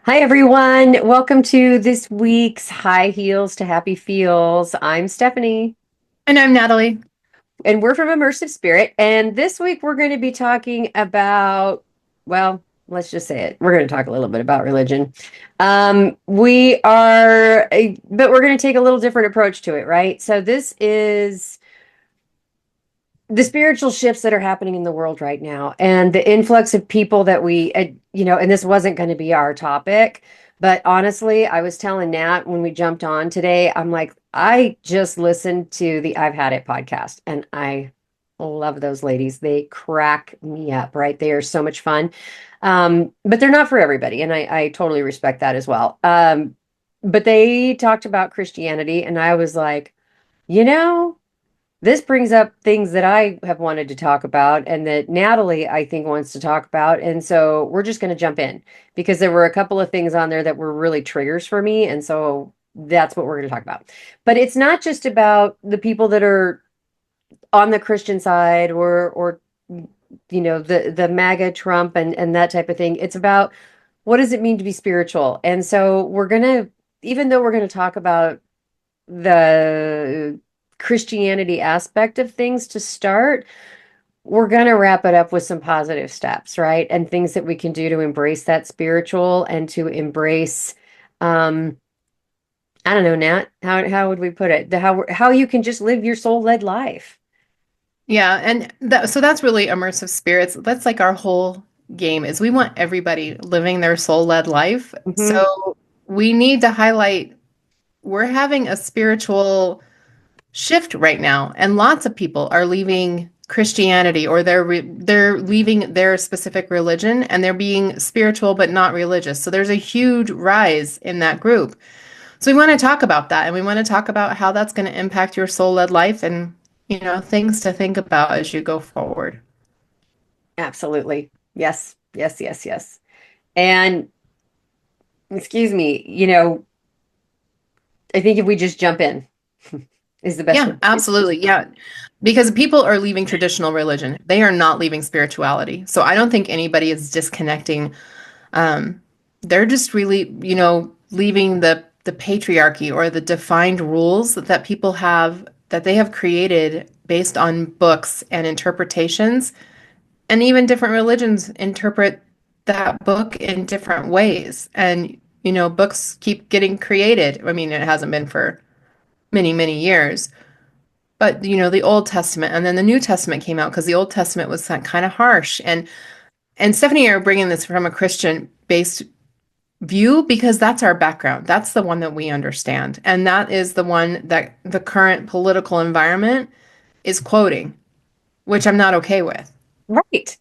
Hi, everyone. Welcome to this week's High Heels to Happy Feels. I'm Stephanie, And I'm Natalie. and we're from Immersive Spirit. And this week we're going to be talking about, well, let's just say it. We're going to talk a little bit about religion. But we're going to take a little different approach to it, right? So this is the spiritual shifts that are happening in the world right now and the influx of people that and this wasn't going to be our topic, but honestly, I was telling Nat when we jumped on today, I'm like, I just listened to the I've Had It podcast and I love those ladies. They crack me up, right? They are so much fun. But they're not for everybody. And I totally respect that as well. But they talked about Christianity and I was like, you know, this brings up things that I have wanted to talk about and that Natalie, I think, wants to talk about. And so we're just going to jump in because there were a couple of things on there that were really triggers for me. And so that's what we're going to talk about. But it's not just about the people that are on the Christian side or the MAGA Trump and that type of thing. It's about what does it mean to be spiritual? And so even though we're going to talk about the Christianity aspect of things to start, we're going to wrap it up with some positive steps, right? And things that we can do to embrace that spiritual and to embrace, um, I don't know, Nat, how would we put it? How you can just live your soul-led life. Yeah, and so that's really immersive spirits. That's like our whole game is we want everybody living their soul-led life. Hmm. So we need to highlight we're having a spiritual shift right now, and lots of people are leaving Christianity or they're leaving their specific religion and they're being spiritual but not religious. So there's a huge rise in that group. So we want to talk about that and we want to talk about how that's going to impact your soul-led life and, things to think about as you go forward. Absolutely. Yes, yes, yes, yes. And excuse me, I think if we just jump in is the best way Yeah, to do it. absolutely. Yeah. Because people are leaving traditional religion. They are not leaving spirituality. So I don't think anybody is disconnecting. Um, they're just really, leaving the patriarchy or the defined rules that people have that they have created based on books and interpretations. And even different religions interpret that book in different ways. And, books keep getting created. I mean, it hasn't been for many, many years. But, the Old Testament and then the New Testament came out because the Old Testament was kind of harsh. And Stephanie and I are bringing this from a Christian based view because that's our background. That's the one that we understand. And that is the one that the current political environment is quoting, which I'm not okay with. Right.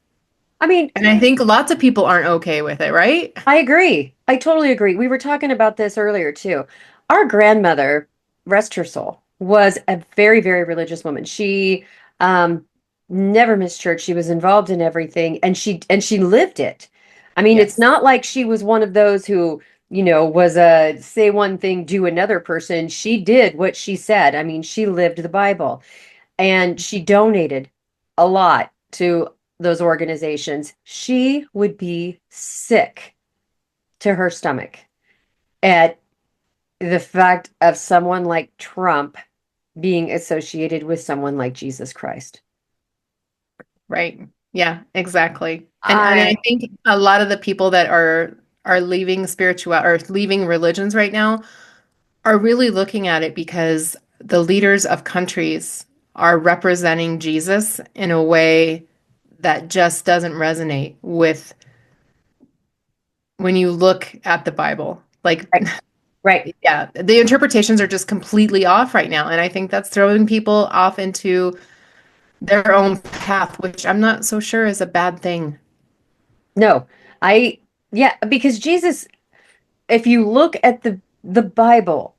I mean, And I think lots of people aren't okay with it, right? I agree. I totally agree. We were talking about this earlier too. Our grandmother, rest her soul, was a very, very religious woman. She um never missed church. She was involved in everything and she lived it. I mean, it's Yes. not like she was one of those who, was a say one thing, do another person. She did what she said. I mean, she lived the Bible and she donated a lot to those organizations. She would be sick to her stomach at the fact of someone like Trump being associated with someone like Jesus Christ. Right. Yeah, exactly. And I I think a lot of the people that are leaving spiritual or leaving religions right now are really looking at it because the leaders of countries are representing Jesus in a way that just doesn't resonate with when you look at the Bible. Like, right, right. yeah, the interpretations are just completely off right now. And I think that's throwing people off into their own path, which I'm not so sure is a bad thing. No, I yeah, because Jesus, if you look at the Bible,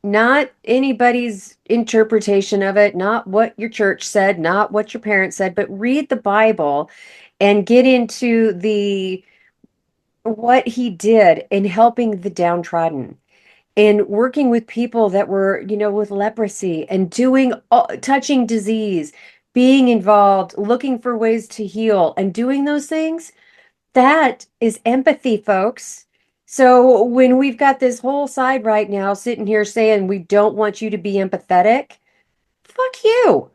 not anybody's interpretation of it, not what your church said, not what your parents said, but read the Bible and get into the what he did in helping the downtrodden and working with people that were, with leprosy and touching disease, being involved, looking for ways to heal and doing those things. That is empathy, folks. So when we've got this whole side right now sitting here saying we don't want you to be empathetic, fuck you.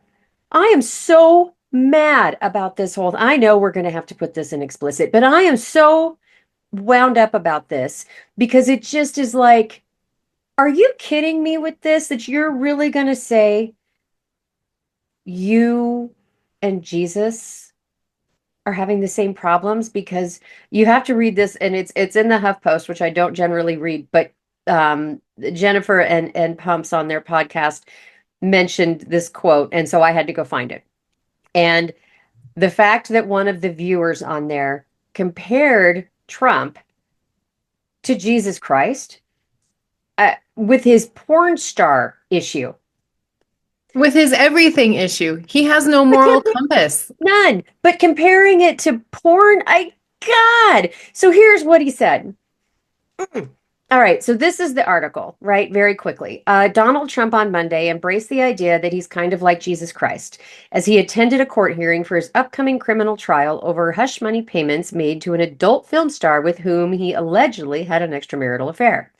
I am so mad about this whole. I know we're going to have to put this in explicit, but I am so wound up about this because it just is like, are you kidding me with this? That you're really going to say you and Jesus are having the same problems? Because you have to read this, and it's in the HuffPost, which I don't generally read, but Jennifer and Pumps on their podcast mentioned this quote, and so I had to go find it. And the fact that one of the viewers on there compared Trump to Jesus Christ with his porn star issue. With his everything issue, he has no But moral compass. none. But comparing it to porn, God. So here's what he said. All right, so this is the article, right? Very quickly. Donald Trump on Monday embraced the idea that he's kind of like Jesus Christ as he attended a court hearing for his upcoming criminal trial over hush money payments made to an adult film star with whom he allegedly had an extramarital affair.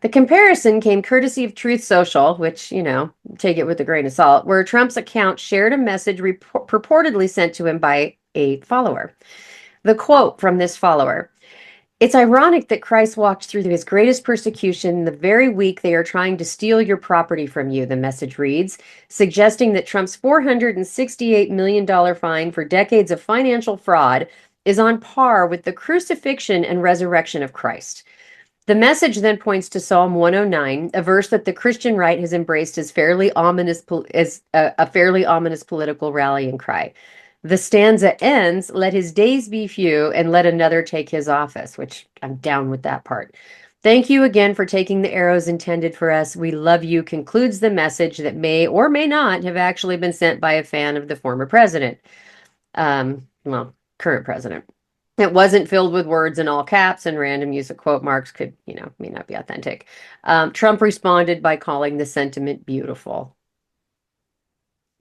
The comparison came courtesy of Truth Social, which, take it with a grain of salt, where Trump's account shared a message purportedly sent to him by a follower. The quote from this follower: "It's ironic that Christ walked through his greatest persecution the very week they are trying to steal your property from you," the message reads, suggesting that Trump's $468 million fine for decades of financial fraud is on par with the crucifixion and resurrection of Christ. The message then points to Psalm 109, a verse that the Christian right has embraced as a fairly ominous political rallying cry. The stanza ends, "Let his days be few and let another take his office," which I'm down with that part. "Thank you again for taking the arrows intended for us. We love you," concludes the message that may or may not have actually been sent by a fan of the former president. Current president. It wasn't filled with words in all caps, and random use of quote marks could, may not be authentic. Trump responded by calling the sentiment beautiful.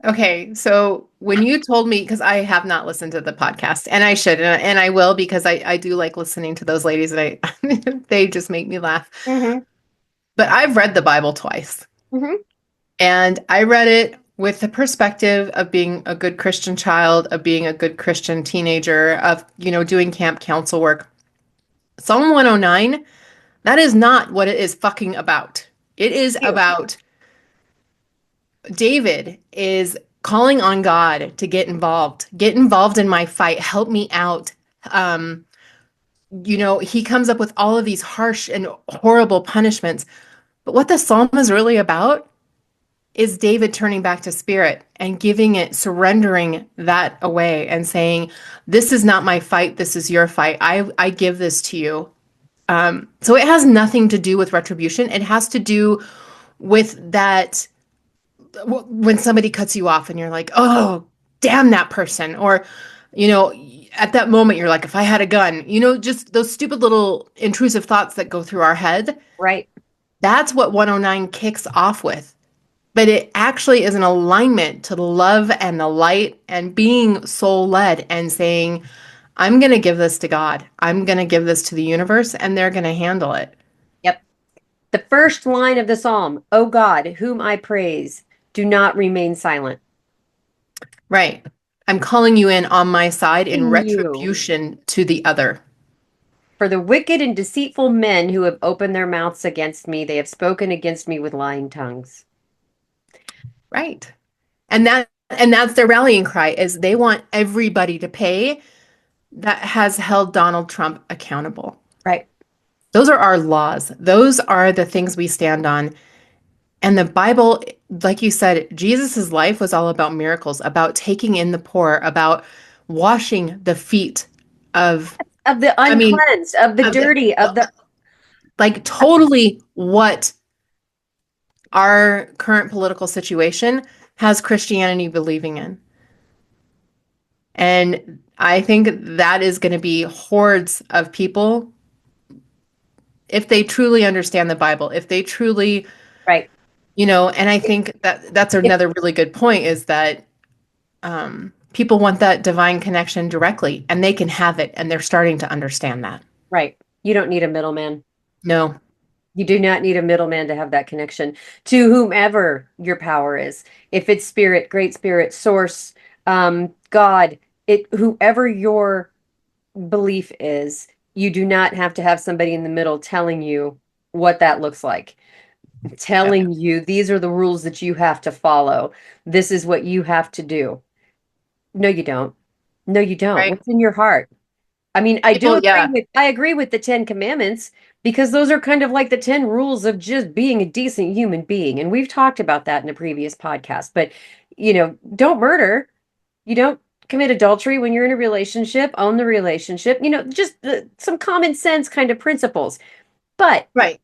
Okay, so when you told me, because I have not listened to the podcast, and I should, and I will, because I do like listening to those ladies, and they just make me laugh. Mm-hmm. But I've read the Bible twice, Mm-hmm. and I read it with the perspective of being a good Christian child, of being a good Christian teenager, of, doing camp council work. Psalm 109, that is not what it is fucking about. It is You. about David is calling on God to get involved in my fight, help me out. Um, he comes up with all of these harsh and horrible punishments. But what the psalm is really about is David turning back to spirit and surrendering that away and saying, "This is not my fight. This is your fight. I give this to you." So it has nothing to do with retribution. It has to do with that when somebody cuts you off and you're like, "Oh, damn that person," or, you know, at that moment you're like, "If I had a gun," just those stupid little intrusive thoughts that go through our head. Right. That's what 109 kicks off with. But it actually is an alignment to the love and the light and being soul led and saying, "I'm going to give this to God. I'm going to give this to the universe, and they're going to handle it." Yep. The first line of the psalm: "O God, whom I praise, do not remain silent." Right. I'm calling you in on my side in In you. retribution to the other. "For the wicked and deceitful men who have opened their mouths against me, they have spoken against me with lying tongues." Right. And that's their rallying cry is they want everybody to pay that has held Donald Trump accountable. Right. Those are our laws. Those are the things we stand on. And the Bible, like you said, Jesus's life was all about miracles, about taking in the poor, about washing the feet of, Of the I mean, uncleansed, of the of the, dirty, of the like totally what our current political situation has Christianity believing in. And I think that is going to be hordes of people if they truly understand the Bible, if they truly, right. and I think that that's If another really good point is that people want that divine connection directly and they can have it and they're starting to understand that. right. You don't need a middleman. No. You do not need a middleman to have that connection to whomever your power is. If it's spirit, great spirit, source, God, it whoever your belief is, you do not have to have somebody in the middle telling you what that looks like, Yep. telling you these are the rules that you have to follow. This is what you have to do. No, you don't. No, you don't. Right. What's in your heart? I mean, People, yeah. I agree with the 10 commandments because those are kind of like the 10 rules of just being a decent human being. And we've talked about that in a previous podcast. But, don't murder. You don't commit adultery when you're in a relationship, own the relationship, just some common sense kind of principles. But Right.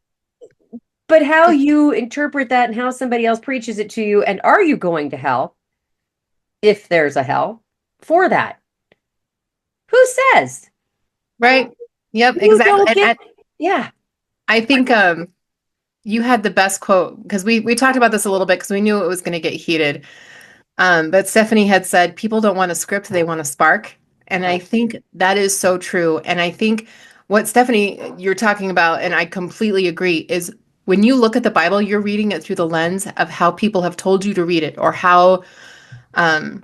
but how you interpret that and how somebody else preaches it to you, and are you going to hell if there's a hell for that? Who says? Right. Yep, You exactly. don't get, And yeah, I think you had the best quote because we talked about this a little bit because we knew it was going to get heated. But Stephanie had said people don't want a script, they want a spark. And I right. think that is so true. And I think what Stephanie, you're talking about, and I completely agree, is when you look at the Bible, you're reading it through the lens of how people have told you to read it or how, um,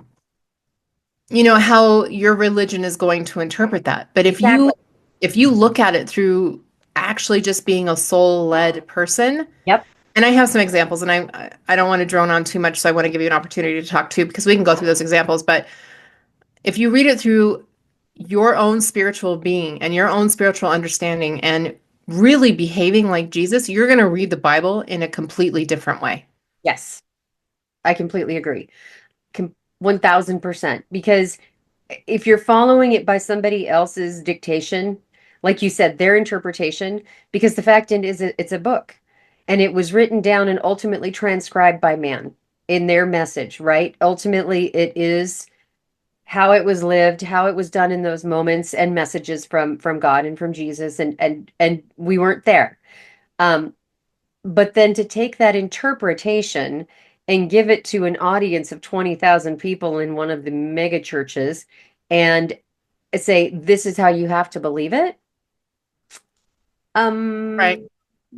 how your religion is going to interpret that. But Exactly. if you look at it through actually just being a soul-led person, Yep. and I have some examples, and I don't want to drone on too much, so I want to give you an opportunity to talk too, because we can go through those examples. But if you read it through your own spiritual being and your own spiritual understanding and really behaving like Jesus, you're going to read the Bible in a completely different way. Yes, I completely agree. 1000%. Because if you're following it by somebody else's dictation, like you said, their interpretation, because the fact end is it's a book and it was written down and ultimately transcribed by man in their message, right? Ultimately, it is how it was lived, how it was done in those moments and messages from God and from Jesus and we weren't there. Um, but then to take that interpretation and give it to an audience of 20,000 people in one of the mega churches and say, this is how you have to believe it. Right.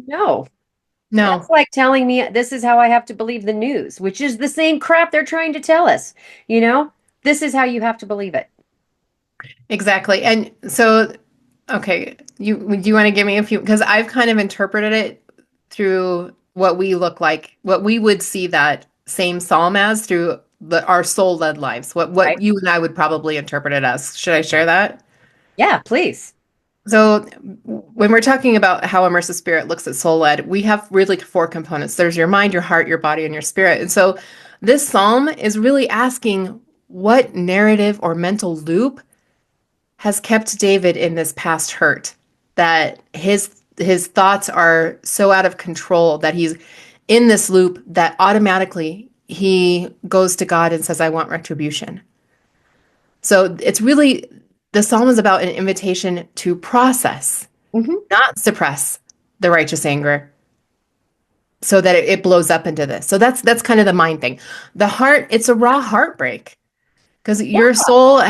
No. That's No, like telling me this is how I have to believe the news, which is the same crap they're trying to tell us. You know, this is how you have to believe it. exactly. And so, okay, do you want to give me a few? Because I've kind of interpreted it through what we look like, what we would see that same psalm as through our soul-led lives. What Right? you and I would probably interpret it as. Should I share that? Yeah, please. So when we're talking about how immersive spirit looks at soul led, we have really four components. There's your mind, your heart, your body, and your spirit. And so this psalm is really asking what narrative or mental loop has kept David in this past hurt, that his thoughts are so out of control that he's in this loop that automatically he goes to God and says, I want retribution. So it's really the psalm is about an invitation to process, Hmm. not suppress the righteous anger so that it blows up into this. So that's kind of the mind thing. The heart, it's a raw heartbreak because your soul,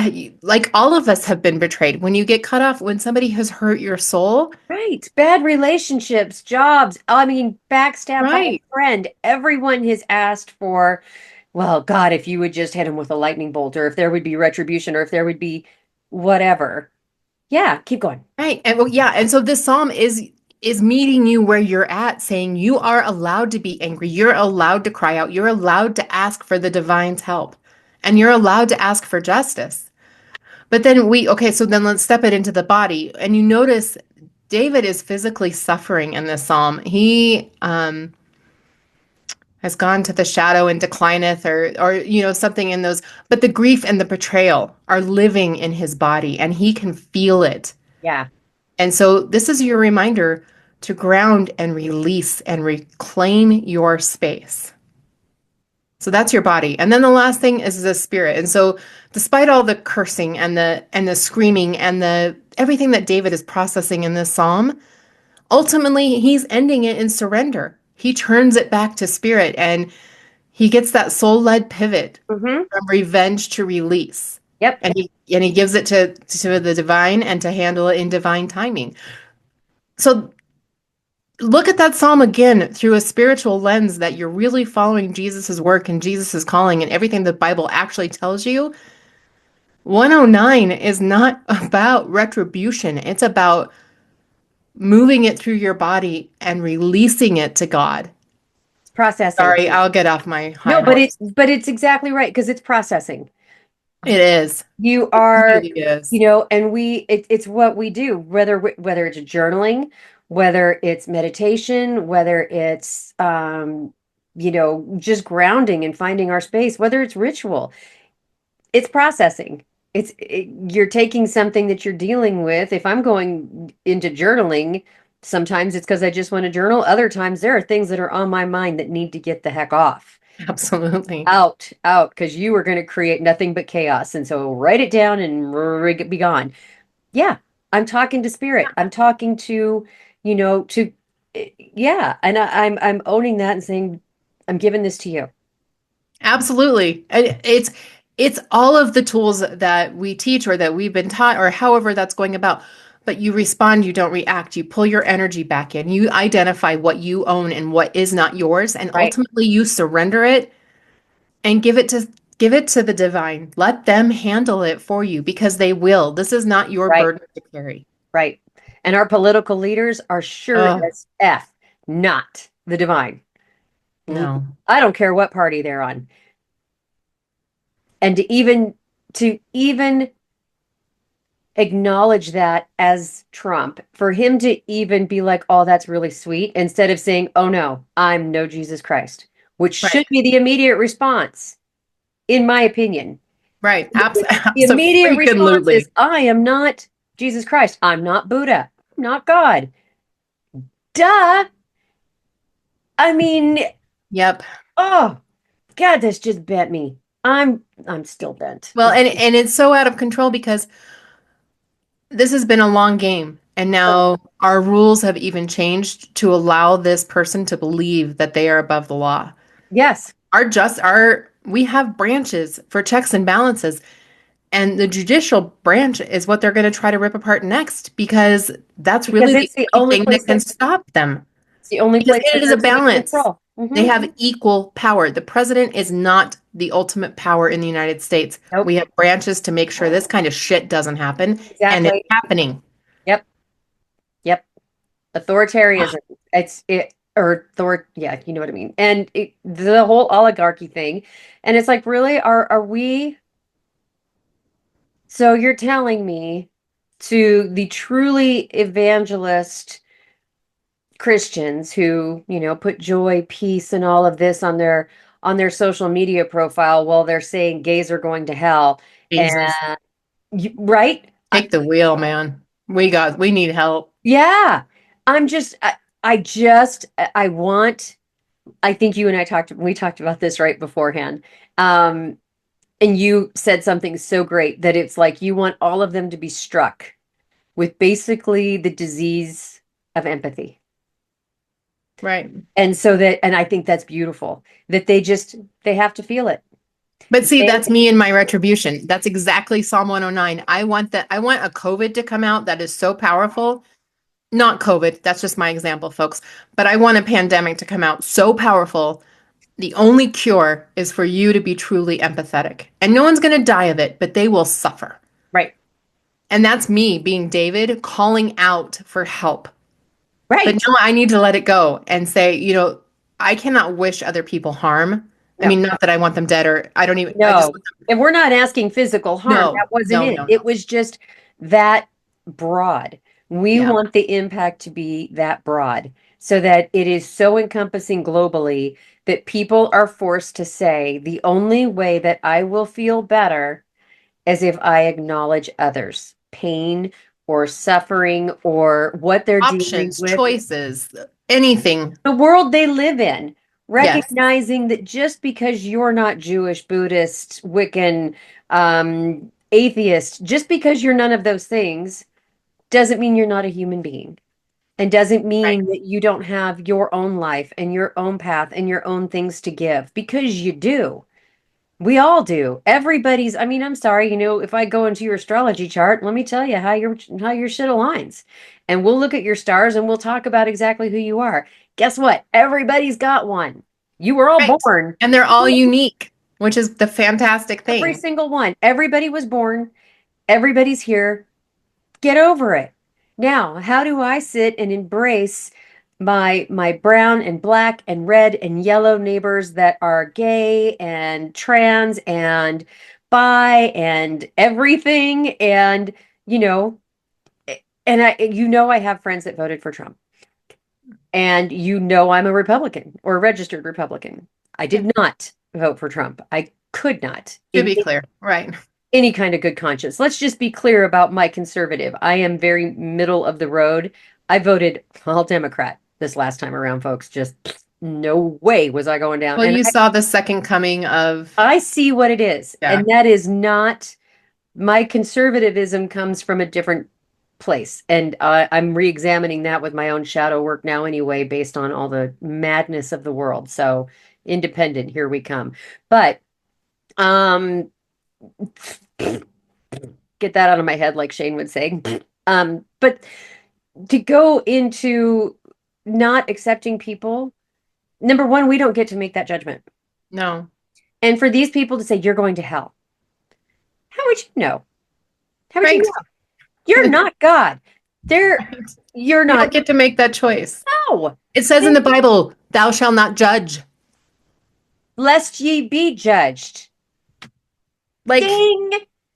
like all of us have been betrayed. When you get cut off, when somebody has hurt your soul, Right. Bad relationships, jobs. I mean, backstabbed by a right, friend. Everyone has asked for, well, God, if you would just hit him with a lightning bolt, or if there would be retribution, or if there would be whatever. Yeah, keep going. right. And well, yeah, and so this psalm is meeting you where you're at, saying you are allowed to be angry. You're allowed to cry out. You're allowed to ask for the divine's help. And you're allowed to ask for justice. But then okay, so then let's step it into the body. And you notice David is physically suffering in this psalm. He has gone to the shadow and declineth, or something in those. But the grief and the betrayal are living in his body, and he can feel it. Yeah. And so this is your reminder to ground and release and reclaim your space. So that's your body. And then the last thing is the spirit. And so despite all the cursing and the screaming and the everything that David is processing in this psalm, ultimately he's ending it in surrender. He turns it back to spirit and he gets that soul-led pivot Hmm. from revenge to release. Yep. And he gives it to the divine and to handle it in divine timing. So look at that psalm again through a spiritual lens that you're really following Jesus's work and Jesus's calling and everything the Bible actually tells you. 109 is not about retribution. It's about moving it through your body and releasing it to God. It's processing. Sorry, I'll get off my high No, but horse. it's exactly right because it's processing. It is. You It are, really is. and it's what we do, whether it's journaling, whether it's meditation, whether it's just grounding and finding our space, whether it's ritual. It's processing. You're taking something that you're dealing with. If I'm going into journaling, sometimes it's because I just want to journal. Other times there are things that are on my mind that need to get the heck off. Absolutely. Out, because you are going to create nothing but chaos. And so write it down and be gone. Yeah, I'm talking to spirit. I'm talking to, yeah. And I'm owning that and saying, I'm giving this to you. Absolutely. It's all of the tools that we teach or that we've been taught or however that's going about. But you respond, you don't react. You pull your energy back in. You identify what you own and what is not yours, and Right, ultimately you surrender it and give it to the divine. Let them handle it for you because they will. This is not your right, burden to carry. right. And our political leaders are sure Oh, as F not the divine. Mm, no. I don't care what party they're on. And to even acknowledge that as Trump, for him to even be like, oh, that's really sweet, instead of saying, oh no, I'm no Jesus Christ, which should Right. be the immediate response, in my opinion. Right. The immediate response is, Absolutely. I am not Jesus Christ. I'm not Buddha. I'm not God. Duh. I mean, Yep. oh God, this just bent me. I'm still bent. Well, and it's so out of control because this has been a long game, and Oh, now our rules have even changed to allow this person to believe that they are above the law. yes, Our we have branches for checks and balances, and the judicial branch is what they're going to try to rip apart next because that's because really the it's the only only thing that place can that stop them. it's the only Because place that it is a there's any balance. control. They Hmm. have equal power. The president is not the ultimate power in the United States. Nope. We have branches to make sure this kind of shit doesn't happen, and it's Exactly. happening. Yep. Yep. Authoritarianism. It's it or Thor. Yeah, you know what I mean. And the whole oligarchy thing, and it's like, really, are we? So you're telling me to the truly evangelist Christians who, put joy, peace, and all of this on their social media profile while they're saying gays are going to hell. And Jesus. right? Take the wheel, man. We need help. Yeah. I'm just I just I want I think you and we talked about this right beforehand. Um and you said something so great that it's like you want all of them to be struck with basically the disease of empathy. Right. And I think that's beautiful that they have to feel it. But see, They, that's me and my retribution. That's exactly Psalm 109. I want a COVID to come out that is so powerful. Not COVID, that's just my example, folks. But I want a pandemic to come out so powerful. The only cure is for you to be truly empathetic. And no one's going to die of it, but they will suffer. right. And that's me being David calling out for help. But Right. now I need to let it go and say, I cannot wish other people harm. I No. mean, not that I want them dead or I don't even, I just, No. And we're not asking physical harm. no, That wasn't no, it. no, It no. was just that broad. We Yeah. want the impact to be that broad so that it is so encompassing globally that people are forced to say the only way that I will feel better is if I acknowledge others' pain or suffering or what they're dealing Options, with, choices, anything. the world they live in, Yes. recognizing that just because you're not Jewish, Buddhist, Wiccan, atheist, just because you're none of those things, doesn't mean you're not a human being. And doesn't Right. mean that you don't have your own life and your own path and your own things to give, because you do. We all do. Everybody's, I mean, I'm sorry, if I go into your astrology chart, let me tell you how your shit aligns. And we'll look at your stars and we'll talk about exactly who you are. Guess what? Everybody's got one. You were all Right. born. And they're all unique, which is the fantastic Every thing. single one. Everybody was born. Everybody's here. Get over it. Now, how do I sit and embrace my brown and black and red and yellow neighbors that are gay and trans and bi and everything and you know and I have friends that voted for Trump and I'm a Republican or a registered Republican. I Yeah. did not vote for Trump. I could not To in be clear. Right. any kind of good conscience. Let's just be clear about my conservative. I am very middle of the road. I voted all Democrat this last time around, folks. Just no way was I going down. Well, And you saw the second coming of, I see what it is. yeah, And that is not my conservatism comes from a different place. And I'm re-examining that with my own shadow work now anyway, based on all the madness of the world. So independent, here we come. But um get that out of my head, like Shane would say. But to go into not accepting people, number one, we don't get to make that judgment. no, And for these people to say, you're going to hell, how would you know? How would you right. know? You're not God. There, you're You don't not. get to make that choice. No. It says in the Bible, thou shalt not judge. Lest ye be judged. Like, Ding,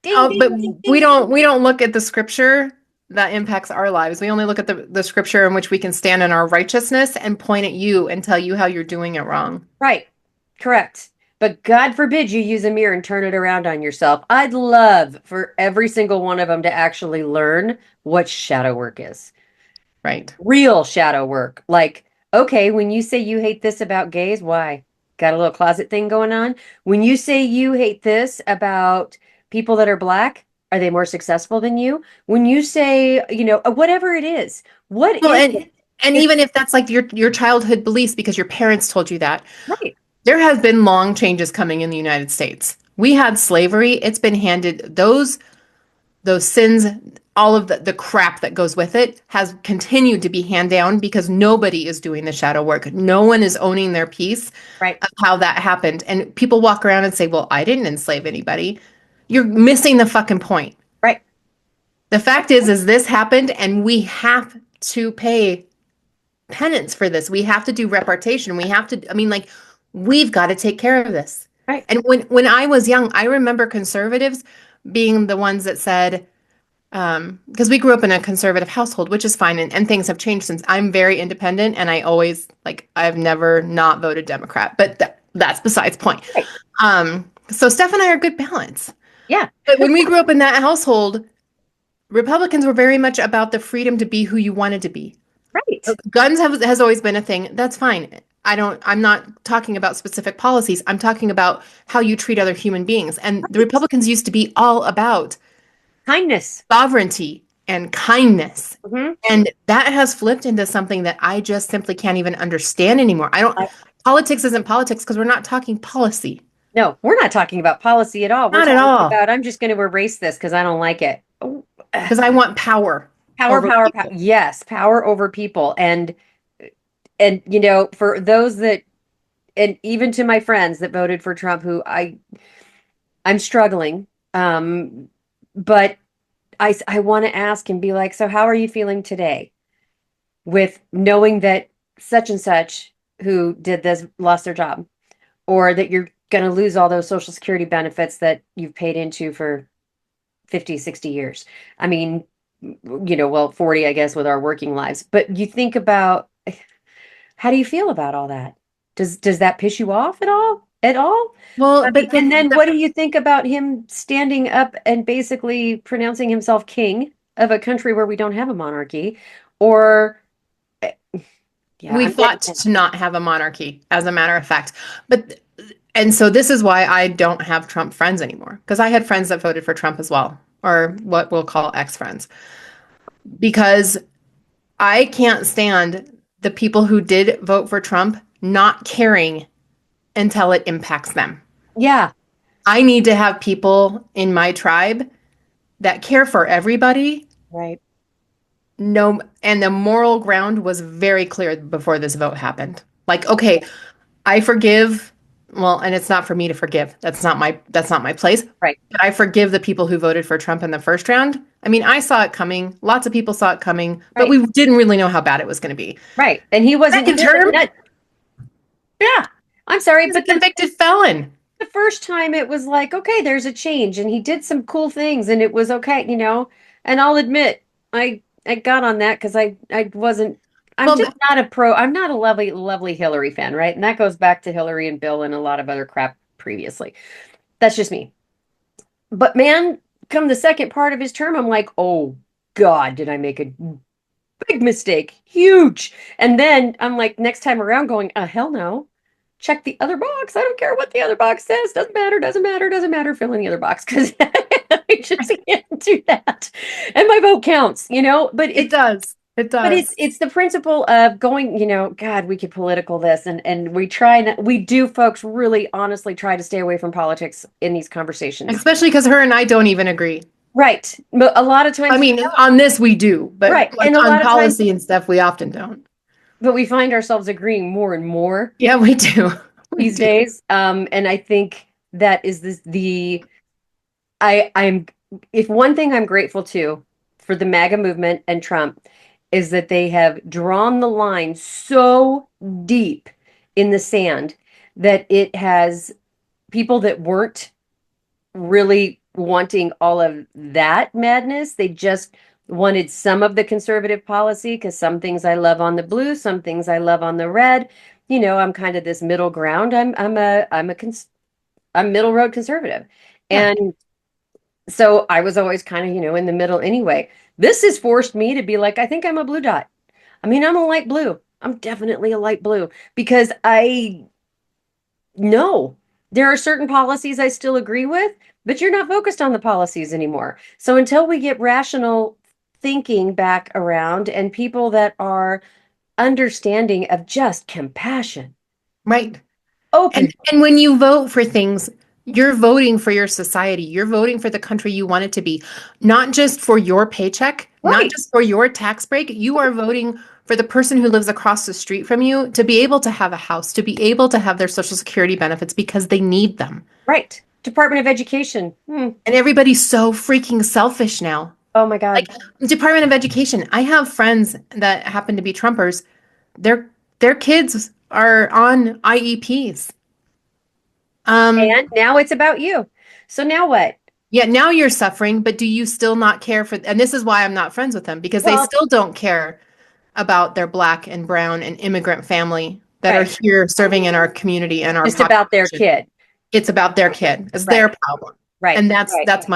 ding, but ding, ding, we ding, don't ding. we don't look at the scripture that impacts our lives. We only look at the scripture in which we can stand in our righteousness and point at you and tell you how you're doing it wrong. Right. Correct. But God forbid you use a mirror and turn it around on yourself. I'd love for every single one of them to actually learn what shadow work is. Right. Real shadow work. Like, okay, when you say you hate this about gays, why? Got a little closet thing going on? When you say you hate this about people that are black, are they more successful than you? When you say, whatever it is, what Well, is it? and It's even if that's like your childhood beliefs because your parents told you that, right, there has been long changes coming in the United States. We had slavery. It's been handed those sins, all of the crap that goes with it has continued to be hand down because nobody is doing the shadow work. No one is owning their piece right, of how that happened. And people walk around and say, well, I didn't enslave anybody. You're missing the fucking point. right. The fact is this happened and we have to pay penance for this. We have to do reparation. We have to, I mean, like, we've got to take care of this. Right. And when I was young, I remember conservatives being the ones that said, because we grew up in a conservative household, which is fine, and things have changed since. I'm very independent, and I always like I've never not voted Democrat, but that's besides point. Right. So Steph and I are good balance. Yeah. But when we grew up in that household, Republicans were very much about the freedom to be who you wanted to be. Right. Guns has always been a thing. That's fine. I'm not talking about specific policies. I'm talking about how you treat other human beings. And the Right. Republicans used to be all about Kindness. sovereignty and kindness. Hmm. And that has flipped into something that I just simply can't even understand anymore. Politics isn't politics because we're not talking policy. No, we're not talking about policy at all. We're Not at talking all. about I'm just going to erase this because I don't like it. Oh, Because I want power power, over power, power. people. Yes, power over people. And for those that and even to my friends that voted for Trump who I'm struggling. But I want to ask and be like, so how are you feeling today with knowing that such and such who did this lost their job or that you're going to lose all those social security benefits that you've paid into for 50, 60 years. I mean, well, 40, I guess, with our working lives. But you think about how do you feel about all that? Does that piss you off at all? At all? Well, I mean, but and then what do you think about him standing up and basically pronouncing himself king of a country where we don't have a monarchy? Or eh, yeah, we I'm fought getting to not have a monarchy, as a matter of fact. But and so this is why I don't have Trump friends anymore. Because I had friends that voted for Trump as well, or what we'll call ex-friends. Because I can't stand the people who did vote for Trump not caring until it impacts them. yeah. I need to have people in my tribe that care for everybody. Right. No, and the moral ground was very clear before this vote happened. Like, okay, I forgive, well, and it's not for me to forgive. That's not my place. Right. But I forgive the people who voted for Trump in the first round. I mean, I saw it coming. Lots of people saw it coming, but Right. we didn't really know how bad it was going to be. Right. And he wasn't Second here. term, Yeah. I'm sorry, he's a but then convicted felon. the first time it was like, okay, there's a change and he did some cool things and it was okay, And I'll admit, I got on that because I wasn't I'm Well, just not a pro. I'm not a lovely Hillary fan, right? And that goes back to Hillary and Bill and a lot of other crap previously. That's just me. But man, come the second part of his term, I'm like, oh God, did I make a big mistake? Huge. And then I'm like, next time around, going, hell no. Check the other box. I don't care what the other box says. Doesn't matter, doesn't matter, doesn't matter. Fill in the other box because I just can't do that. And my vote counts, but it does. It but does. it's the principle of going, God, we could political this and we try and we do folks really honestly try to stay away from politics in these conversations. Especially because her and I don't even agree. Right. But a lot of I times, mean, on this we do, but right. like And a on lot of times, policy and stuff, we often don't. but we find ourselves agreeing more and more Yeah, we do. We these do. days. And I think that is I'm if one thing I'm grateful to for the MAGA movement and Trump is that they have drawn the line so deep in the sand that it has people that weren't really wanting all of that madness. They just wanted some of the conservative policy because some things I love on the blue, some things I love on the red. I'm kind of this middle ground. I'm middle road conservative. Yeah. And so I was always kind of, in the middle anyway. This has forced me to be like, I think I'm a blue dot. I mean, I'm a light blue. I'm definitely a light blue because I know there are certain policies I still agree with, but you're not focused on the policies anymore. So until we get rational thinking back around and people that are understanding of just compassion, Right. open, And when you vote for things, you're voting for your society. You're voting for the country you want it to be, not just for your paycheck, not right, just for your tax break. You are voting for the person who lives across the street from you to be able to have a house, to be able to have their social security benefits because they need them. right. Department of Education. And everybody's so freaking selfish now. Oh my Like God. Department of Education, I have friends that happen to be Trumpers. Their their kids are on IEPs. And now it's about you. So now what? Yeah, now you're suffering, but do you still not care for, and this is why I'm not friends with them because they Well, still don't care about their black and brown and immigrant family that are right. here serving in our community and our Just about their population. kid. It's about their kid. It's Right. their problem. Right. And that's Right. that's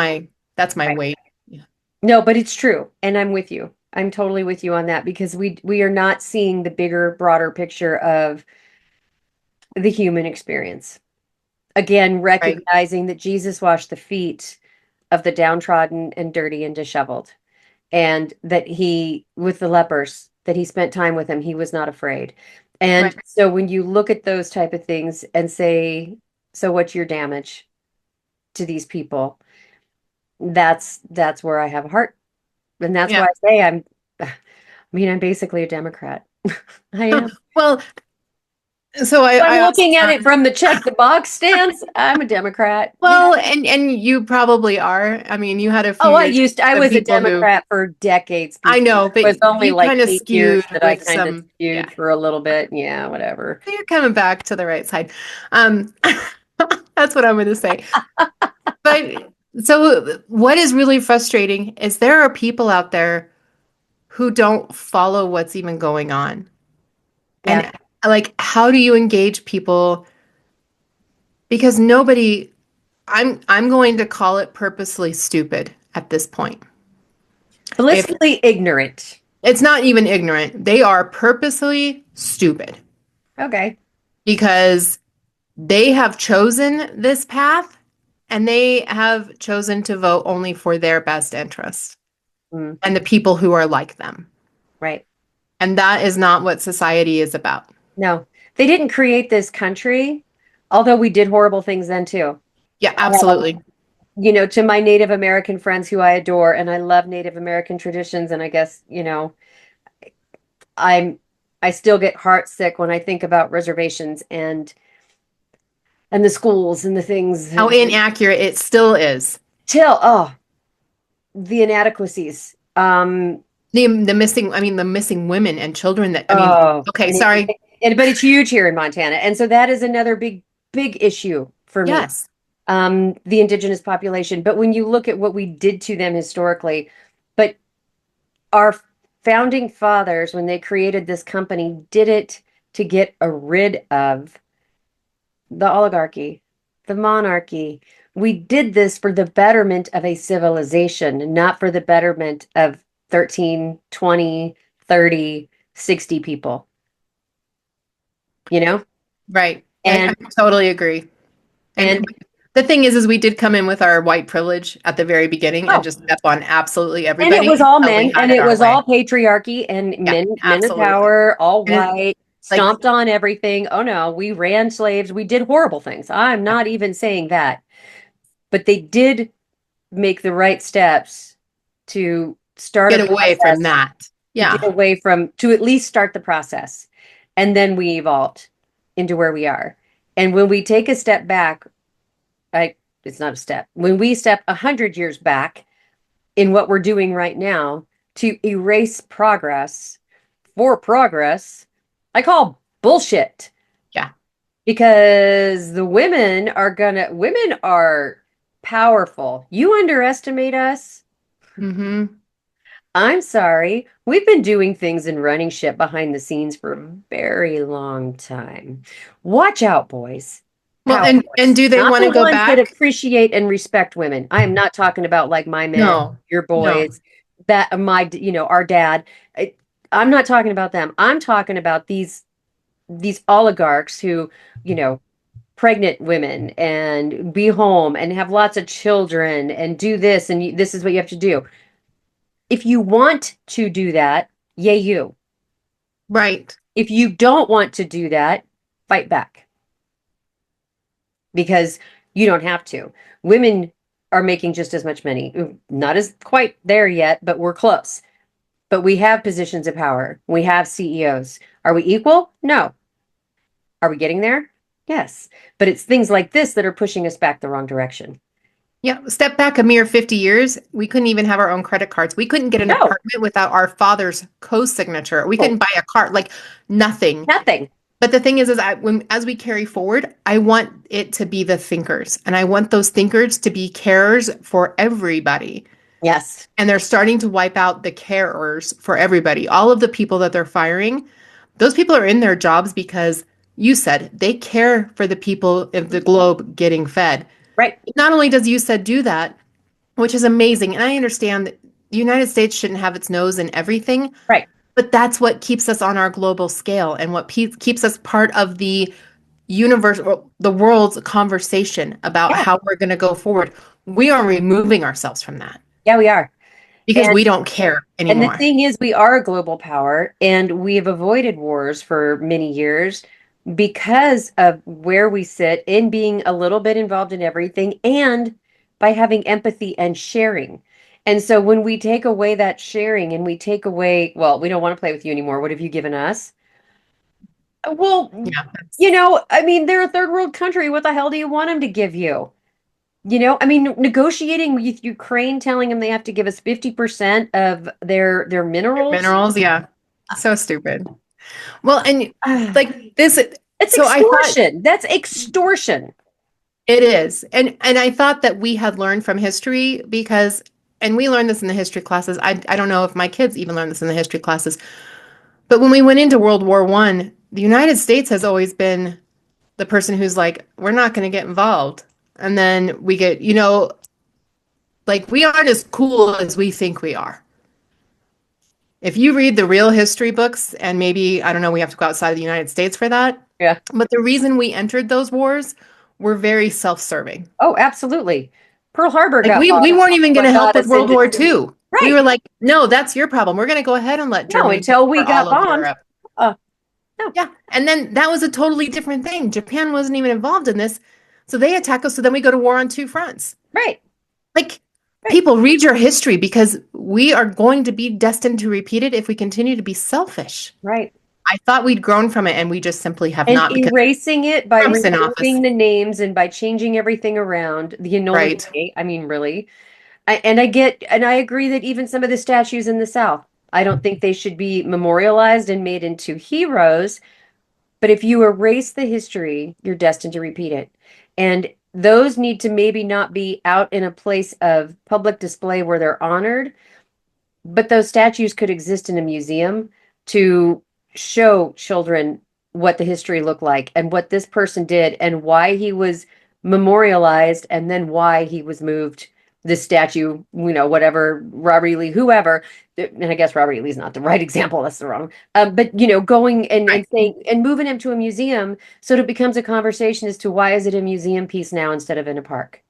my Right. weight. Yeah. No, but it's true. And I'm with you. I'm totally with you on that because we are not seeing the bigger, broader picture of the human experience. Again, Right. recognizing that Jesus washed the feet of the downtrodden and dirty and disheveled, and that he, with the lepers, that he spent time with them, he was not afraid. And Right. so when you look at those type of things and say, so what's your damage to these people? That's where I have a heart. And that's Yeah. why I say I mean, I'm basically a Democrat. I am. Well, so I, If I'm I also looking at it from the check the box stance, I'm a Democrat. well, and you probably are. I mean, you had a few Oh, years I of was a people who Democrat for decades I before. know, It was but only you like kind of 8 years skewed that I with kind of some, yeah. skewed for a little bit. Yeah, whatever. So you're coming back to the right side. Um, that's what I'm going to say. But so what is really frustrating is there are people out there who don't follow what's even going on. Yeah. And like, how do you engage people? Because nobody, I'm going to call it purposely stupid at this point. If Blissfully ignorant. it's not even ignorant, they are purposely stupid Okay. because they have chosen this path and they have chosen to vote only for their best interest Mm, and the people who are like them. right. And that is not what society is about. No, they didn't create this country, although we did horrible things then too. Yeah, absolutely. To my Native American friends who I adore, and I love Native American traditions, and I guess, I'm I still get heartsick when I think about reservations and the schools and the things How inaccurate it still is. till the inadequacies. The missing, I mean, the missing women and children that, I mean, Oh, okay, and sorry. but it's huge here in Montana, and so that is another big issue for me. Yes. The indigenous population. But when you look at what we did to them historically, but our founding fathers, when they created this company, did it to get rid of the oligarchy, the monarchy. We did this for the betterment of a civilization, not for the betterment of 13, 20, 30, 60 people, you know? Right. I And totally agree. and And the thing is we did come in with our white privilege at the very beginning and oh, just step on absolutely and it everybody was all until we men, had and it it our was way. all patriarchy and Yeah, men in absolutely. power, all And it's white, like, stomped on everything. Oh no, we ran slaves, we did horrible things. I'm yeah, not even saying that, but they did make the right steps to start a get away from process that. to get Yeah. away from, to at least start the process. And then we evolved into where we are. And when we take a step back, I it's not a step. When we step 100 years back in what we're doing right now to erase progress for progress, I call bullshit, Yeah. because women are powerful. You underestimate us. Hmm. I'm sorry. We've been doing things and running shit behind the scenes for a very long time. Watch out, boys. Well, Power and boys. do they Not want the to go ones that back? appreciate and respect women. I am not talking about like my men, No. your No. boys, that our dad. I'm not talking about them. I'm talking about these oligarchs who, you know, pregnant women and be home and have lots of children and do this and this is what you have to do. If you want to do that, yay you. Right. If you don't want to do that, fight back because you don't have to. Women are making just as much money. Not as quite there yet, but we're close. But we have positions of power. We have CEOs. Are we equal? No. Are we getting there? Yes. But it's things like this that are pushing us back the wrong direction. Yeah. Step back a mere 50 years. We couldn't even have our own credit cards. We couldn't get an No. apartment without our father's co-signature. We Oh, couldn't buy a car, like nothing. nothing. But the thing is as we carry forward, I want it to be the thinkers, and I want those thinkers to be carers for everybody. Yes. And they're starting to wipe out the carers for everybody. All of the people that they're firing, those people are in their jobs because you said they care for the people of the globe getting fed. Right. Not only does you said do that, which is amazing, and I understand that the United States shouldn't have its nose in everything, Right. but that's what keeps us on our global scale and what keeps us part of the universe, or the world's conversation about Yeah. how we're going to go forward. We are removing ourselves from that Yeah, we are. because And we don't care And the anymore. thing is, we are a global power and we have avoided wars for many years because of where we sit in being a little bit involved in everything and by having empathy and sharing. And so when we take away that sharing and we take away, well, we don't want to play with you anymore. What have you given us? Well, Yeah. I mean, they're a third world country. What the hell do you want them to give you? I mean, negotiating with Ukraine, telling them they have to give us 50% of their minerals. Minerals, yeah. So stupid. Well, and Ah, like this, it's so I thought extortion. That's extortion. it is. And I thought that we had learned from history because and we learned this in the history classes. I don't know if my kids even learned this in the history classes. But when we went into World War One, the United States has always been the person who's like, we're not going to get involved. And then we get, like we aren't as cool as we think we are. If you read the real history books, and maybe, I don't know, we have to go outside of the United States for that. Yeah. But the reason we entered those wars were very self-serving. Oh, absolutely. Pearl Harbor Like got we weren't even going to what help got with us World into War II. We right. were like, no, that's your problem. We're going to go ahead and let No, Germany take until we over all got of bombed. Europe. Uh, no. Yeah. And then that was a totally different thing. Japan wasn't even involved in this. So they attack us. So then we go to war on two fronts. Right. Like, Right. people, read your history because we are going to be destined to repeat it if we continue to be selfish. Right. I thought we'd grown from it and we just simply have And not because erasing it by Trump's in office. removing the names and by changing everything around, the Enola Right. Gay, I mean, really. And I get, and I agree that even some of the statues in the South, I don't think they should be memorialized and made into heroes. But if you erase the history, you're destined to repeat it. And those need to maybe not be out in a place of public display where they're honored, but those statues could exist in a museum to show children what the history looked like and what this person did and why he was memorialized and then why he was moved. This statue, whatever, Robert E. Lee, whoever, and I guess Robert E. Lee's not the right example, that's the wrong. But going and Right. saying and moving him to a museum so that it becomes a conversation as to why is it a museum piece now instead of in a park.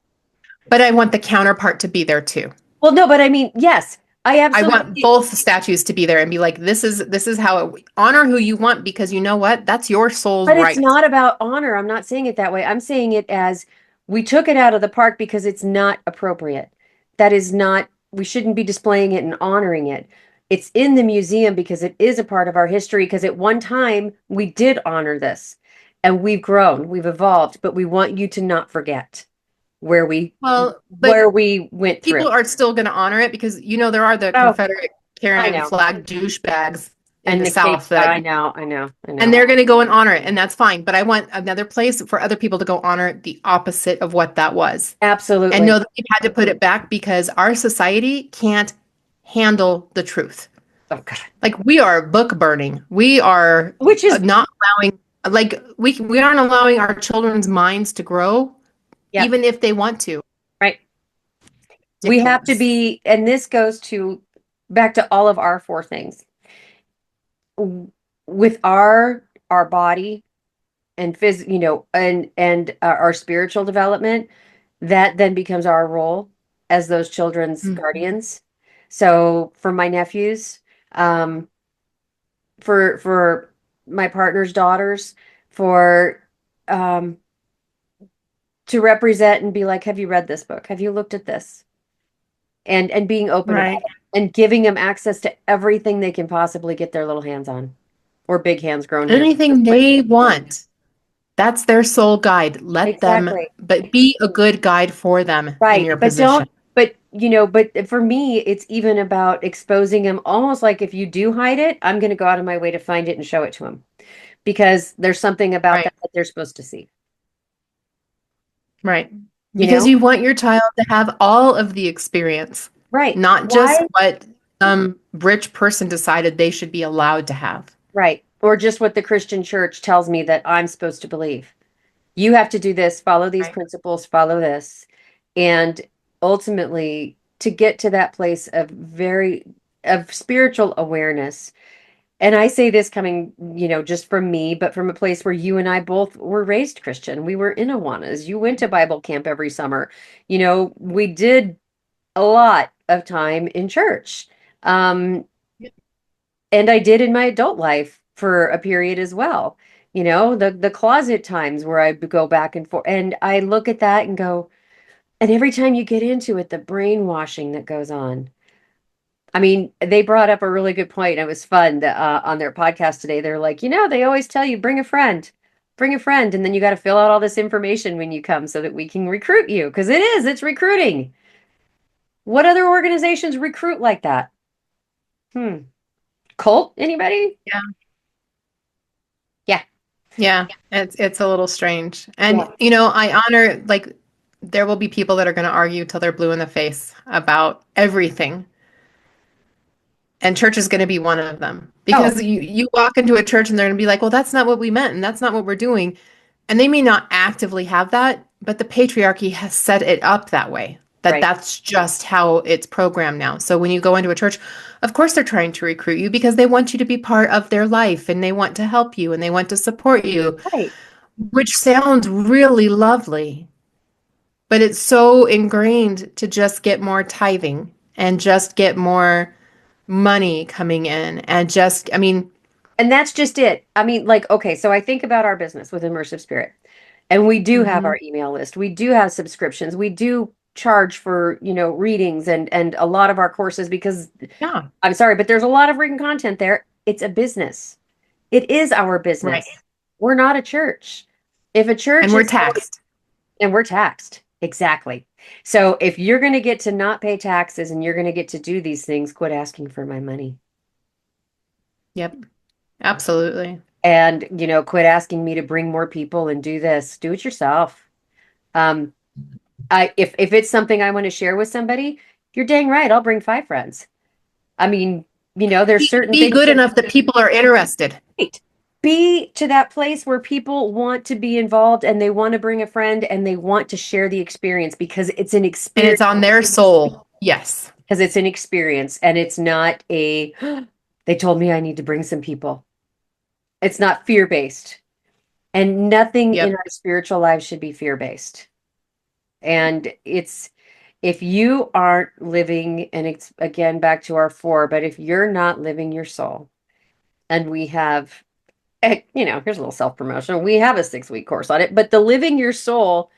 But I want the counterpart to be there too. Well, no, but I mean, yes, I I want absolutely. both statues to be there and be like, this is how honor who you want because you know what? That's your soul's But it's right. not about honor. I'm not saying it that way. I'm saying it as we took it out of the park because it's not appropriate. That is not, we shouldn't be displaying it and honoring it. It's in the museum because it is a part of our history. Because at one time we did honor this and we've grown, we've evolved, but we want you to not forget where we Well, but where we went through. people are still going to honor it because there are the Oh, Confederate I carrying know. flag douchebags in And the the cake, South that I know, I know, I and know. they're going to go and honor it and that's fine. But I want another place for other people to go honor the opposite of what that was and Absolutely. know that we've had to put it back because our society can't handle the truth. Oh God. Like we are book burning. We are Which is, not allowing like we aren't allowing our children's minds to grow yep, even if they want to. right. We have to Ridiculous. be, and this goes to back to all of our four things. With our body and and our spiritual development, that then becomes our role as those children's Mhm. guardians. So for my nephews, um, for my partner's daughters, for um to represent and be like, have you read this book? Have you looked at this? And being open about Right. it and giving them access to everything they can possibly get their little hands on, or big hands, grown hands. Anything they want. That's their sole guide. Let them, Exactly. but be a good guide for them in Right. your But don't, position. but for me, it's even about exposing them almost like if you do hide it, I'm going to go out of my way to find it and show it to them because there's something about Right. that they're supposed to see, Right. you Because know? you want your child to have all of the experience, Right. not just Why? what some rich person decided they should be allowed to have. Right. Or just what the Christian church tells me that I'm supposed to believe. You have to do this, follow these Right. principles, follow this. And ultimately, to get to that place of spiritual awareness. And I say this coming, just from me, but from a place where you and I both were raised Christian. We were in Awanas. You went to Bible camp every summer. We did a lot of time in church. Um, and I did in my adult life for a period as well. The closet times where I go back and forth. And I look at that and go, and every time you get into it, the brainwashing that goes on. I mean, they brought up a really good point. It was fun that, on their podcast today. They're like, they always tell you bring a friend, and then you got to fill out all this information when you come so that we can recruit you because it's recruiting. What other organizations recruit like that? Hmm. Cult? Anybody? Yeah. Yeah. Yeah. It's a little strange. And Yeah. I honor like there will be people that are going to argue till they're blue in the face about everything. And church is going to be one of them Oh, because you walk into a church and they're going to be like, well, that's not what we meant and that's not what we're doing. And they may not actively have that, but the patriarchy has set it up that way, that right. that's just how it's programmed now. So when you go into a church, of course they're trying to recruit you because they want you to be part of their life and they want to help you and they want to support you, Right. which sounds really lovely, but it's so ingrained to just get more tithing and just get more money coming in and I mean, And that's just it. I mean, like, okay, so I think about our business with Immersive Spirit. And we do have Hmm. our email list. We do have subscriptions. We do charge for, readings and a lot of our courses because Yeah, I'm sorry, but there's a lot of written content there. It's a business. It is our right. business. We're not a church. If a church And we're is taxed. and we're taxed. Exactly. So if you're going to get to not pay taxes and you're going to get to do these things, quit asking for my money. Yep, absolutely. And, quit asking me to bring more people and do this. Do it yourself. Um, if it's something I want to share with somebody, you're dang right. I'll bring 5 friends. I mean, there's certain Be things good that enough that people are interested. right. Be to that place where people want to be involved and they want to bring a friend and they want to share the experience because it's an And it's experience on their soul. Yes. and it's not a they told me I need to bring some people. It's not fear-based. And nothing in Yep. our spiritual lives should be fear-based. And it's if you aren't living, and it's again back to our four, but if you're not living your soul, and we have, here's a little self-promotion. We have a 6-week course on it, but the living your soul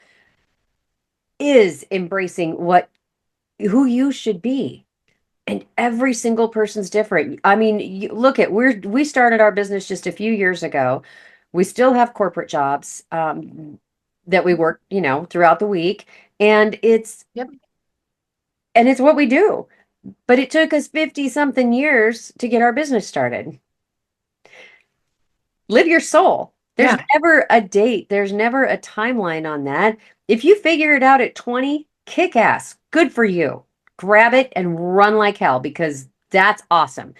is embracing who you should be. And every single person's different. I mean, look at we started our business just a few years ago. We still have corporate jobs that we work, throughout the week, and Yep. it's what we do. But it took us 50 something years to get our business started. Live your soul. There's Yeah. never a date, there's never a timeline on that. If you figure it out at 20, kick ass. Good for you. Grab it and run like hell because that's awesome.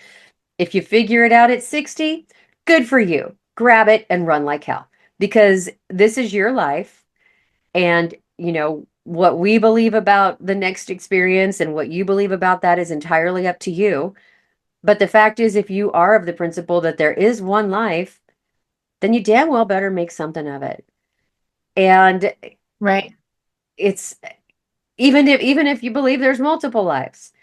If you figure it out at 60, good for you. Grab it and run like hell because this is your life. And, what we believe about the next experience and what you believe about that is entirely up to you. But the fact is, if you are of the principle that there is one life, then you damn well better make something of it. And Right. it's even if you believe there's multiple lives,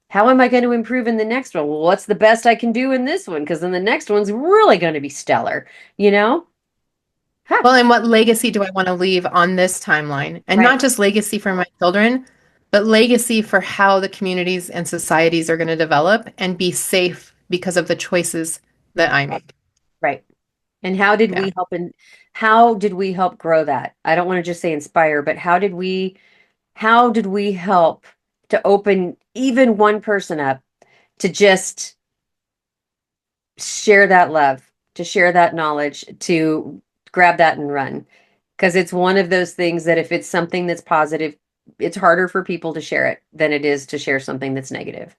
how am I going to improve in the next one? Well, what's the best I can do in this one? Because then the next one's really going to be stellar, you know? Huh. Well, and what legacy do I want to leave on this timeline? And Right, not just legacy for my children, but legacy for how the communities and societies are going to develop and be safe because of the choices that I make. right. And Yeah. how did we help grow that? I don't want to just say inspire, but how did we help to open even one person up to just share that love, to share that knowledge, to grab that and run? Because it's one of those things that if it's something that's positive, it's harder for people to share it than it is to share something that's negative.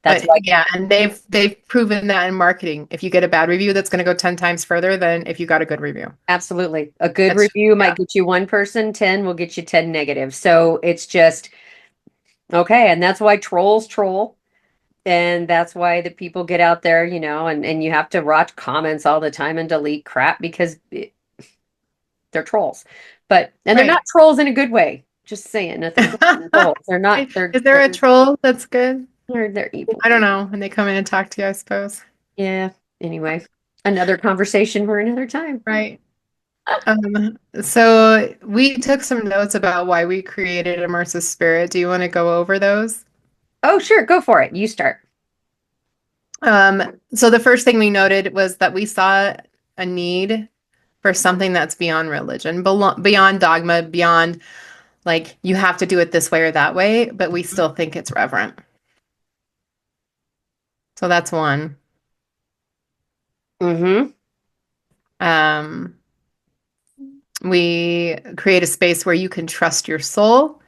That's why, Yeah, and they've proven that in marketing. If you get a bad review, that's going to go 10 times further than if you got a good review. absolutely, a good That's review yeah. might get you one person, 10 will get you 10 negative. So it's just, okay. And that's why trolls troll. And that's why the people get out there, and you have to watch comments all the time and delete crap because they're trolls. And they're not Right. trolls in a good way. Just saying, nothing against trolls. They're not, Is there a troll that's good? they're evil I don't people. know. And they come in and talk to you, I suppose. Yeah. Anyway, another conversation for another time. Right. So we took some notes about why we created Immersive Spirit. Do you want to go over those? Oh, sure. Go for it. You start. So the first thing we noted was that we saw a need for something that's beyond religion, beyond dogma, beyond like you have to do it this way or that way, but we still think it's reverent. So that's one. Mm-hmm. Um, we create a space where you can trust your soul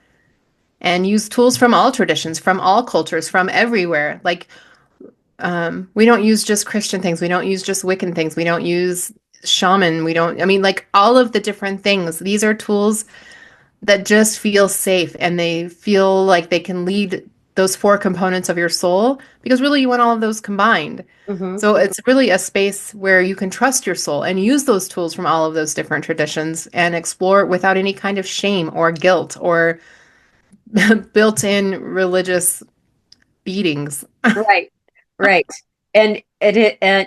and use tools from all traditions, from all cultures, from everywhere. Like we don't use just Christian things. We don't use just Wiccan things. We don't use shaman. I mean, like all of the different things. These are tools that just feel safe and they feel like they can lead those four components of your soul because really you want all of those combined. Mm-hmm. So it's really a space where you can trust your soul and use those tools from all of those different traditions and explore without any kind of shame or guilt or built-in religious beatings. Right. Right. And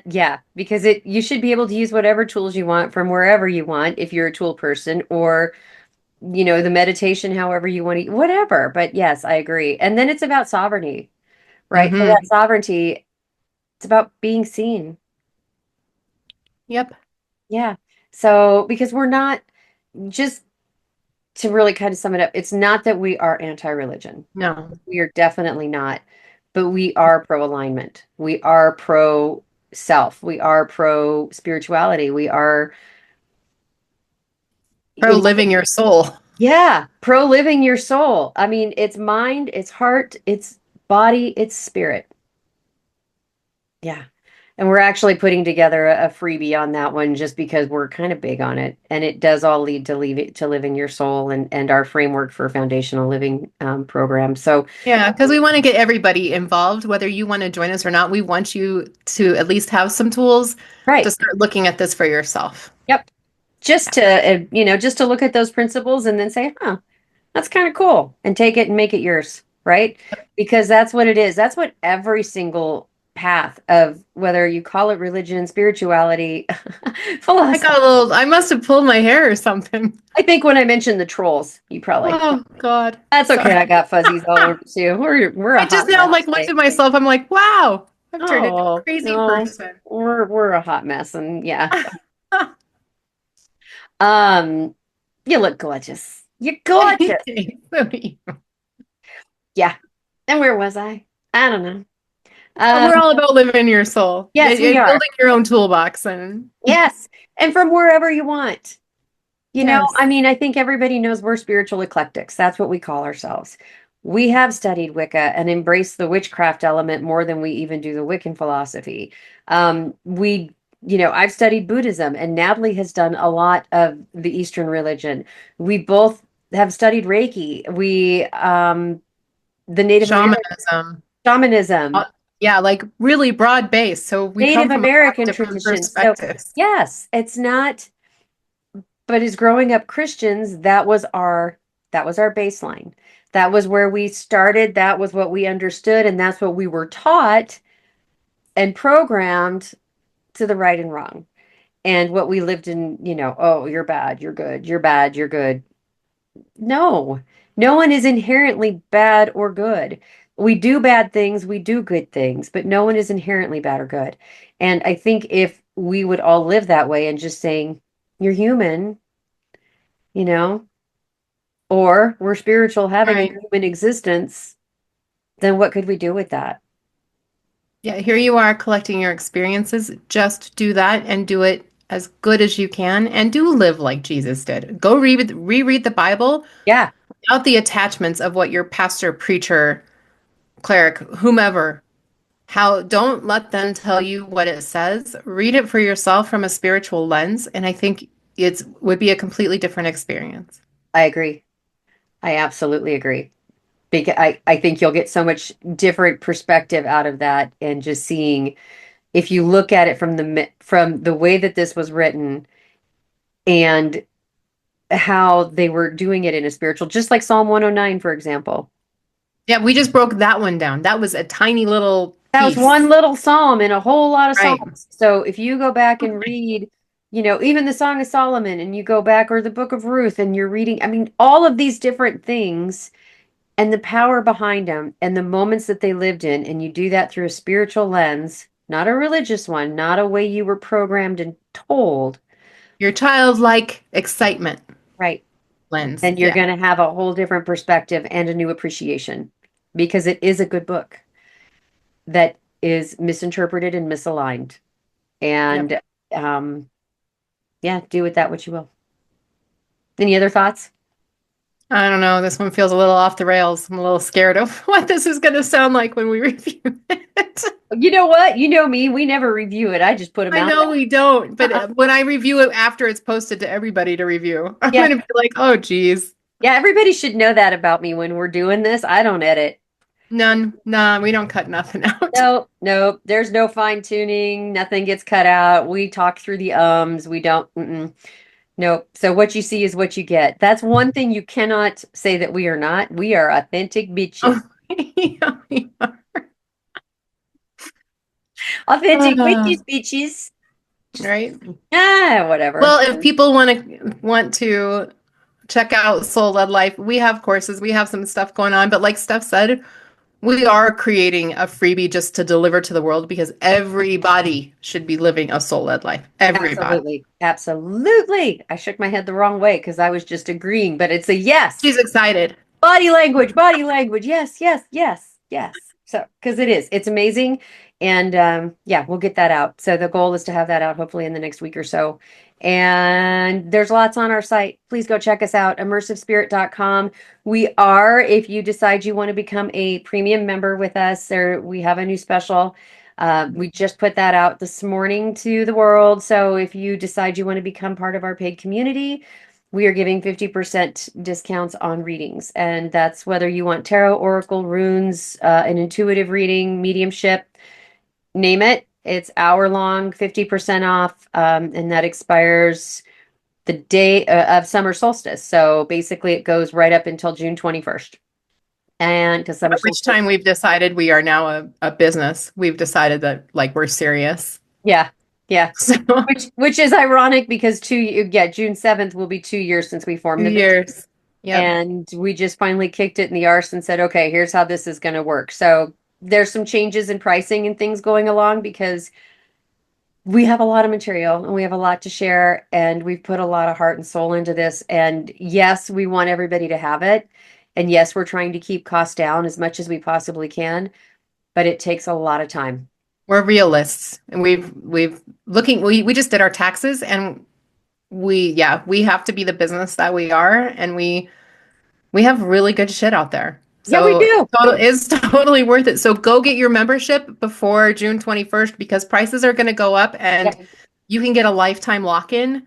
yeah, because you should be able to use whatever tools you want from wherever you want if you're a tool person, or the meditation however you want to, whatever. But yes, I agree. And then it's about sovereignty, right? So that Hmm. sovereignty, it's about being seen. Yep. Yeah. So because we're not, just to really kind of sum it up, it's not that we are anti-religion. No. We are definitely not, but we are pro-alignment. We are pro-self. We are pro-spirituality. We are, Pro you know, living your soul. yeah, pro-living your soul. I mean, it's mind, it's heart, it's body, it's spirit. Yeah. And we're actually putting together a freebie on that one just because we're kind of big on it. And it does all lead to living your soul, and our framework for foundational living program. So, Yeah, because we want to get everybody involved, whether you want to join us or not. We want you to at least have some tools to right. start looking at this for yourself. Yep. Just Yeah. to, just to look at those principles and then say, huh, that's kind of cool, and take it and make it yours, right? Because that's what it is. That's what every single path of, whether you call it religion, spirituality, I philosophy. got a little, I must have pulled my hair or something. I think when I mentioned the trolls, you probably, Oh God. that's okay. Sorry. I got fuzzies all over too. We're a I just hot now mess like looked today. at myself. I'm like, wow, I've turned into a Oh, crazy no. person. We're a hot mess, and yeah. Um, you look gorgeous. You're gorgeous. Yeah. And where was I? I don't know. We're Um, all about living your soul yes, we and are. building your own toolbox. And Yes. And from wherever you want. yes, I mean, I think everybody knows we're spiritual eclectics. That's what we call ourselves. We have studied Wicca and embraced the witchcraft element more than we even do the Wiccan philosophy. I've studied Buddhism, and Natalie has done a lot of the Eastern religion. We both have studied Reiki. The Native American shamanism. shamanism, Uh, Yeah, like really broad base. So we come Native from a lot of American different traditions. So, perspectives. yes, it's not. But as growing up Christians, that was our baseline. That was where we started. That was what we understood, and that's what we were taught and programmed to the right and wrong. And what we lived in, oh, you're bad, you're good, you're bad, you're good. No, no one is inherently bad or good. We do bad things, we do good things, but no one is inherently bad or good. And I think if we would all live that way and just saying, you're human, you know, or we're spiritual having a Right. human existence, then what could we do with that? Yeah, here you are collecting your experiences. Just do that and do it as good as you can and do live like Jesus did. Go reread the Bible Yeah, without the attachments of what your pastor, preacher, cleric, whomever, how don't let them tell you what it says. Read it for yourself from a spiritual lens, and I think it would be a completely different experience. I agree. I absolutely agree. Because I think you'll get so much different perspective out of that, and just seeing, if you look at it from the way that this was written, and how they were doing it in a spiritual, just like Psalm 109, for example. Yeah, we just broke that one down. That was a tiny little That was piece. one little psalm in a whole lot of Right. psalms. So if you go back and read, even the Song of Solomon, and you go back, or the Book of Ruth, and you're reading, I mean, all of these different things and the power behind them and the moments that they lived in, and you do that through a spiritual lens, not a religious one, not a way you were programmed and told, Your childlike excitement right? lens. And you're Yeah. going to have a whole different perspective and a new appreciation, because it is a good book that is misinterpreted and misaligned. Yep. And yeah, do with that what you will. Any other thoughts? I don't know. This one feels a little off the rails. I'm a little scared of what this is going to sound like when we review it. You know what? You know me. We never review it. I just put them I out know we don't, but there. when I review it after it's posted to everybody to review, I'm Yeah. going to be like, oh, geez. Yeah. Everybody should know that about me when we're doing this. I don't edit. None. Nah, we don't cut nothing out. No, no, there's no fine tuning. Nothing gets cut out. We talk through the ums. We don't. Nope. So what you see is what you get. That's one thing you cannot say that we are not. We are authentic bitches. Oh, yeah, we are. Authentic Ah, witchy speeches. right. Whatever. Well, if people want to check out Soul Led Life, we have courses, we have some stuff going on, but like Steph said, we are creating a freebie just to deliver to the world because everybody should be living a soul led life. Everybody. Absolutely. Absolutely. I shook my head the wrong way because I was just agreeing, but it's a yes. She's excited. Body language, body language. Yes, yes, yes, yes. So, because it's amazing. And yeah, we'll get that out. So the goal is to have that out hopefully in the next week or so. And there's lots on our site. Please go check us out, immersivespirit.com. We are, if you decide you want to become a premium member with us, there we have a new special. We just put that out this morning to the world. So if you decide you want to become part of our paid community, we are giving 50% discounts on readings. And that's whether you want tarot, oracle, runes, an intuitive reading, mediumship, name it. It's hour long, 50% off. And that expires the day of summer solstice. So basically, it goes right up until June 21st. And because summer At which solstice, time we've decided we are now a business. We've decided that like we're serious. yeah, yeah. So Which is ironic because June 7th will be 2 years since we formed the business. 2 years. Yep. And we just finally kicked it in the arse and said, okay, here's how this is going to work. So there's some changes in pricing and things going along because we have a lot of material and we have a lot to share and we've put a lot of heart and soul into this. And yes, we want everybody to have it. And yes, we're trying to keep costs down as much as we possibly can, but it takes a lot of time. We're realists. And we just did our taxes and we have to be the business that we are and we have really good shit out there. Yeah, we So do. it's totally worth it. So go get your membership before June 21st because prices are going to go up Yeah. and you can get a lifetime lock-in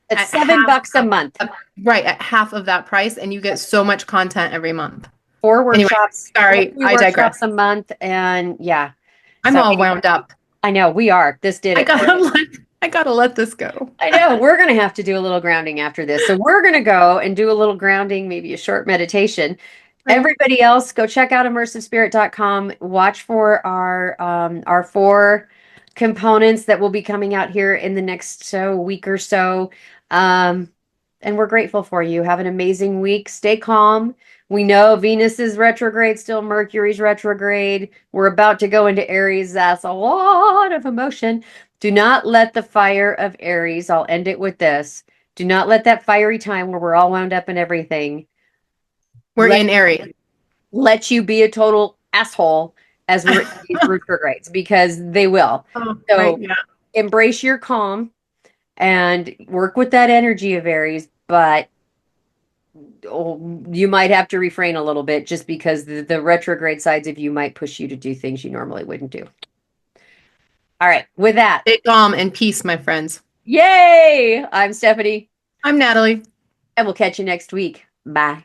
It's at $7 a month. right, at half of that price and you get so much content every month. Four Anyway, workshops, four sorry, free I digress. workshops a month. And yeah. I'm So all anyway, wound up. I know we are. This did I it for gotta you. I gotta let this go. I know we're going to have to do a little grounding after this. So we're going to go and do a little grounding, maybe a short meditation. Right. Everybody else, go check out immersivespirit.com. Watch for our four components that will be coming out here in the next week or so. Um, and we're grateful for you. Have an amazing week. Stay calm. We know Venus is retrograde, still Mercury's retrograde. We're about to go into Aries. That's a lot of emotion. Do not let the fire of Aries, I'll end it with this. Do not let that fiery time where we're all wound up in everything We're let in area. let you be a total asshole as we're in these retrogrades because they will. Oh, right, So yeah. embrace your calm and work with that energy of Aries, but you might have to refrain a little bit just because the retrograde sides of you might push you to do things you normally wouldn't do. All right, with that, Stay calm and peace, my friends. yay! I'm Stephanie, I'm Natalie. and we'll catch you next week. Bye.